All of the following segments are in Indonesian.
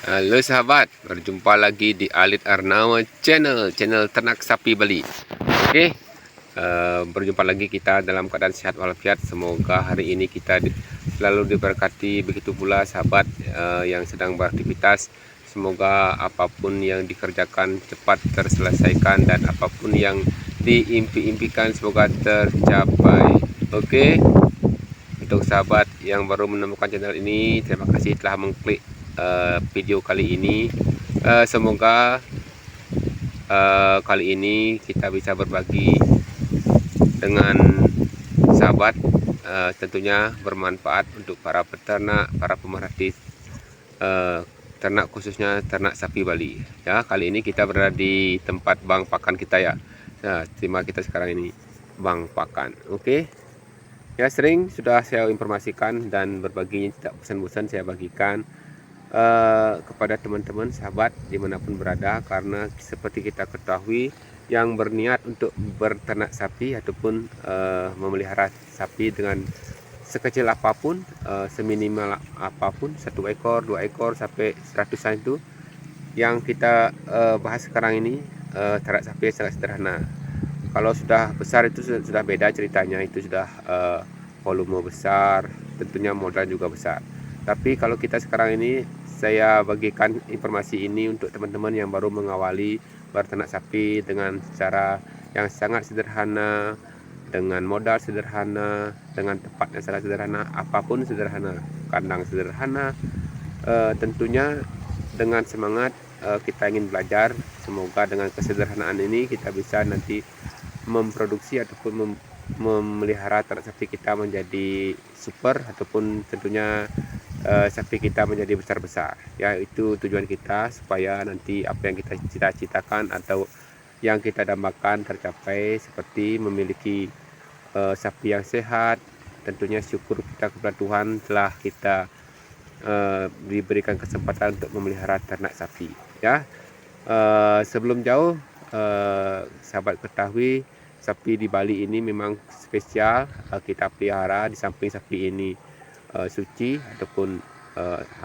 Halo sahabat, berjumpa lagi di Alit Arnawa channel ternak sapi Bali. Oke, berjumpa lagi kita dalam keadaan sehat walafiat. Semoga hari ini kita selalu diberkati, begitu pula sahabat yang sedang beraktivitas. Semoga apapun yang dikerjakan cepat terselesaikan dan apapun yang diimpi-impikan semoga tercapai. Oke, untuk sahabat yang baru menemukan channel ini, terima kasih telah mengklik video kali ini. Semoga kali ini kita bisa berbagi dengan sahabat, tentunya bermanfaat untuk para peternak, para pemerhati ternak, khususnya ternak sapi Bali. Ya, kali ini kita berada di tempat bang pakan kita ya. Nah, tema kita sekarang ini bang pakan. Oke. Ya, sering sudah saya informasikan dan berbagi, tidak bosan-bosan saya bagikan kepada teman-teman sahabat dimanapun berada, karena seperti kita ketahui yang berniat untuk berternak sapi ataupun memelihara sapi dengan sekecil apapun, seminimal apapun, 1 ekor 2 ekor sampai 100-an, itu yang kita bahas sekarang ini. Ternak sapi sangat sederhana. Kalau sudah besar itu sudah beda ceritanya, itu sudah volume besar, tentunya modal juga besar. Tapi kalau kita sekarang ini, saya bagikan informasi ini untuk teman-teman yang baru mengawali berternak sapi dengan cara yang sangat sederhana, dengan modal sederhana, dengan tempat yang sangat sederhana, apapun sederhana, kandang sederhana, tentunya dengan semangat kita ingin belajar. Semoga dengan kesederhanaan ini kita bisa nanti memproduksi ataupun memelihara ternak sapi kita menjadi super, ataupun tentunya sapi kita menjadi besar-besar. Ya, itu tujuan kita, supaya nanti apa yang kita cita-citakan atau yang kita dambakan tercapai, seperti memiliki sapi yang sehat. Tentunya syukur kita kepada Tuhan telah kita diberikan kesempatan untuk memelihara ternak sapi. Ya, sebelum jauh, sahabat ketahui sapi di Bali ini memang spesial. Kita pelihara, di samping sapi ini suci ataupun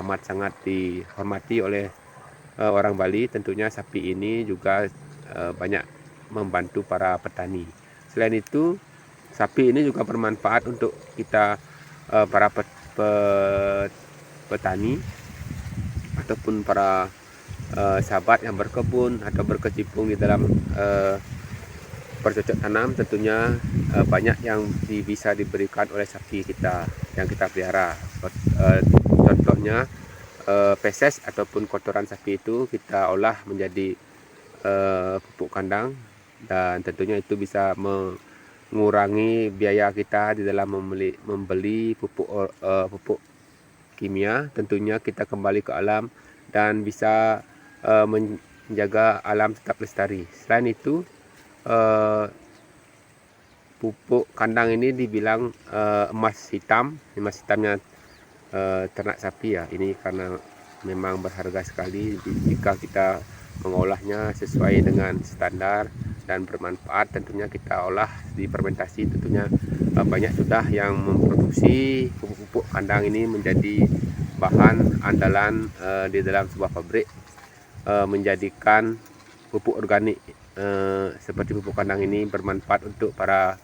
amat sangat dihormati oleh orang Bali, tentunya sapi ini juga banyak membantu para petani. Selain itu, sapi ini juga bermanfaat untuk kita para petani ataupun para sahabat yang berkebun atau berkecimpung di dalam bercocok tanam. Tentunya banyak yang bisa diberikan oleh sapi kita yang kita pelihara. Contohnya feses ataupun kotoran sapi itu kita olah menjadi pupuk kandang, dan tentunya itu bisa mengurangi biaya kita di dalam membeli pupuk kimia. Tentunya kita kembali ke alam dan bisa menjaga alam tetap lestari. Selain itu, pupuk kandang ini dibilang emas hitam. Emas hitamnya ternak sapi ya, ini karena memang berharga sekali jika kita mengolahnya sesuai dengan standar dan bermanfaat. Tentunya kita olah di fermentasi. Tentunya banyak sudah yang memproduksi pupuk kandang ini menjadi bahan andalan di dalam sebuah pabrik, menjadikan pupuk organik seperti pupuk kandang ini bermanfaat untuk para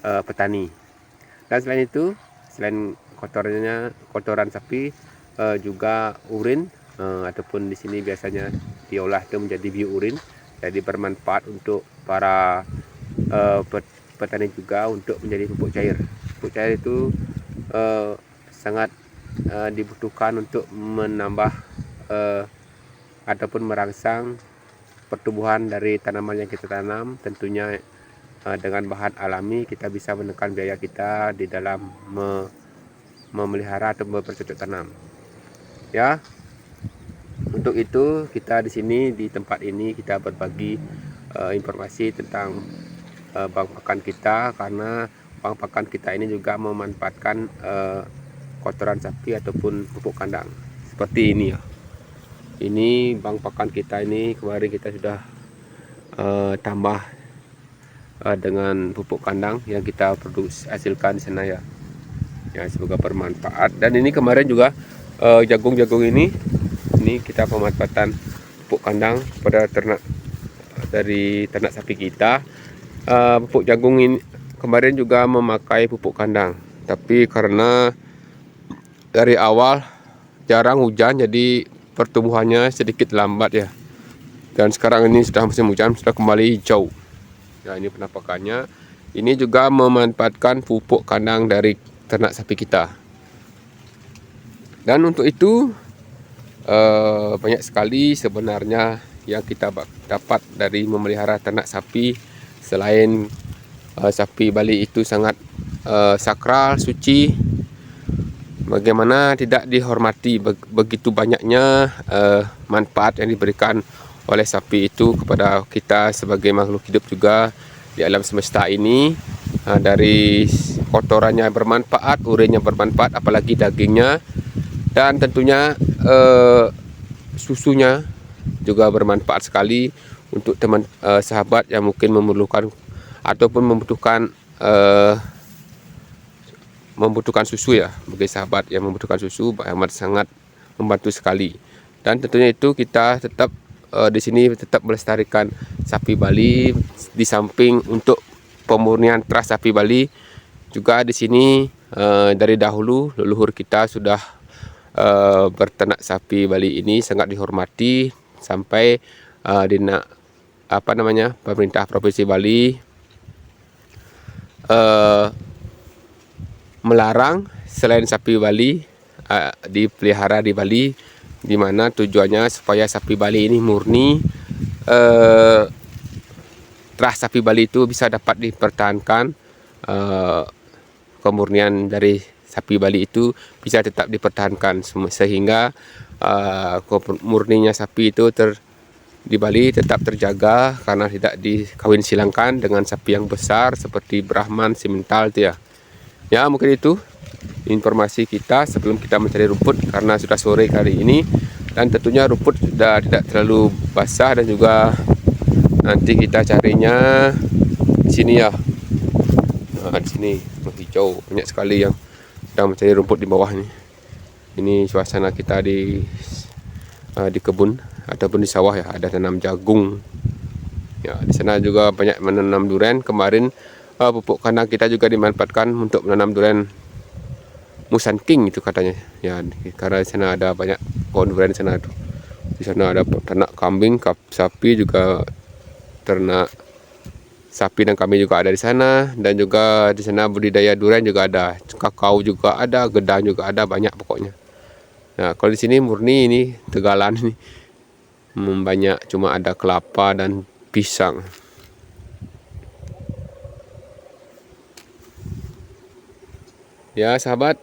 petani. Dan selain itu, selain kotoran sapi, juga urin, ataupun di sini biasanya diolah itu menjadi biourin, jadi bermanfaat untuk para petani juga untuk menjadi pupuk cair. Pupuk cair itu sangat dibutuhkan untuk menambah ataupun merangsang pertumbuhan dari tanaman yang kita tanam. Tentunya dengan bahan alami kita bisa menekan biaya kita di dalam memelihara atau bercocok tanam. Ya, untuk itu kita di sini di tempat ini kita berbagi informasi tentang bang pakan kita, karena bang pakan kita ini juga memanfaatkan kotoran sapi ataupun pupuk kandang seperti ini ya. Ini bang pakan kita ini kemarin kita sudah tambah dengan pupuk kandang yang kita produksi hasilkan di sana ya. Ya, semoga bermanfaat. Dan ini kemarin juga jagung-jagung ini ini kita pemanfaatan pupuk kandang pada ternak dari ternak sapi kita. Pupuk jagung ini kemarin juga memakai pupuk kandang, tapi karena dari awal jarang hujan jadi pertumbuhannya sedikit lambat ya. Dan sekarang ini sudah musim hujan, sudah kembali hijau. Ya, ini penampakannya. Ini juga memanfaatkan pupuk kandang dari ternak sapi kita. Dan untuk itu banyak sekali sebenarnya yang kita dapat dari memelihara ternak sapi. Selain sapi Bali itu sangat sakral, suci, bagaimana tidak dihormati begitu banyaknya manfaat yang diberikan oleh sapi itu kepada kita sebagai makhluk hidup juga di alam semesta ini. Dari kotorannya bermanfaat, urinnya bermanfaat, apalagi dagingnya, dan tentunya susunya juga bermanfaat sekali untuk teman sahabat yang mungkin memerlukan ataupun membutuhkan susu ya. Bagi sahabat yang membutuhkan susu amat sangat membantu sekali. Dan tentunya itu kita tetap di sini tetap melestarikan sapi Bali. Di samping untuk pemurnian teras sapi Bali, juga di sini dari dahulu leluhur kita sudah berternak sapi Bali ini sangat dihormati sampai pemerintah Provinsi Bali melarang selain sapi Bali dipelihara di Bali, di mana tujuannya supaya sapi Bali ini murni, teras sapi Bali itu bisa dapat dipertahankan, kemurnian dari sapi Bali itu bisa tetap dipertahankan sehingga murninya sapi itu di Bali tetap terjaga karena tidak dikawin silangkan dengan sapi yang besar seperti Brahman, Simmental itu ya. Ya, mungkin itu informasi kita sebelum kita mencari rumput karena sudah sore kali ini, dan tentunya rumput sudah tidak terlalu basah dan juga nanti kita carinya di sini ya. Nah, di sini hijau banyak sekali yang sedang mencari rumput di bawah ini. Ini suasana kita di kebun ataupun di sawah ya, ada tanam jagung. Ya, di sana juga banyak menanam durian. Kemarin pupuk kandang kita juga dimanfaatkan untuk menanam durian Musang King itu katanya. Ya, karena di sana ada banyak pohon durian di sana tuh. Di sana ada ternak kambing, sapi juga, ternak sapi dan kambing juga ada di sana, dan juga di sana budidaya durian juga ada, kakao juga ada, gedang juga ada, banyak pokoknya. Nah, kalau di sini murni ini Tegalan ini banyak cuma ada kelapa dan pisang. Ya sahabat,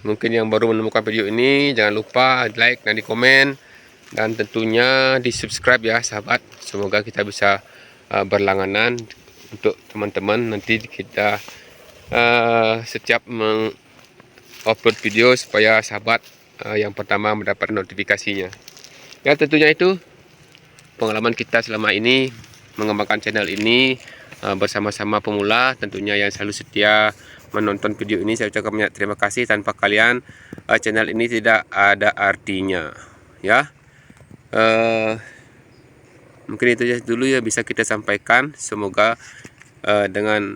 mungkin yang baru menemukan video ini jangan lupa like dan di komen, dan tentunya di subscribe ya sahabat. Semoga kita bisa berlangganan untuk teman-teman. Nanti kita setiap mengupload video supaya sahabat yang pertama mendapat notifikasinya. Ya, tentunya itu pengalaman kita selama ini mengembangkan channel ini bersama-sama pemula. Tentunya yang selalu setia menonton video ini, saya ucapkan banyak terima kasih. Tanpa kalian channel ini tidak ada artinya ya. Mungkin itu aja dulu ya bisa kita sampaikan. Semoga dengan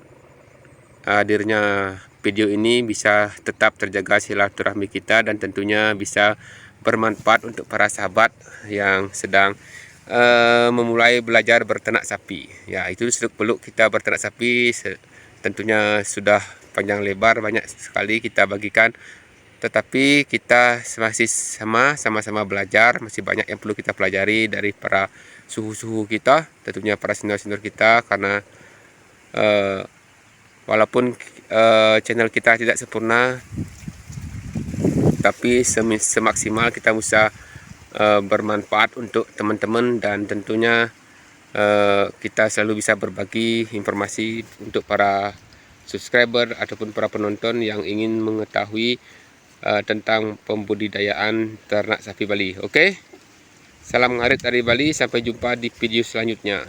hadirnya video ini bisa tetap terjaga silaturahmi kita, dan tentunya bisa bermanfaat untuk para sahabat yang sedang memulai belajar berternak sapi. Ya, itu seluk-beluk kita berternak sapi tentunya sudah panjang lebar, banyak sekali kita bagikan, tetapi kita masih sama-sama belajar. Masih banyak yang perlu kita pelajari dari para suhu-suhu kita, tentunya para senior-senior kita, karena walaupun channel kita tidak sempurna, tapi semaksimal kita bisa bermanfaat untuk teman-teman, dan tentunya kita selalu bisa berbagi informasi untuk para subscriber ataupun para penonton yang ingin mengetahui tentang pembudidayaan ternak sapi Bali. Oke, salam ngarit dari Bali, sampai jumpa di video selanjutnya.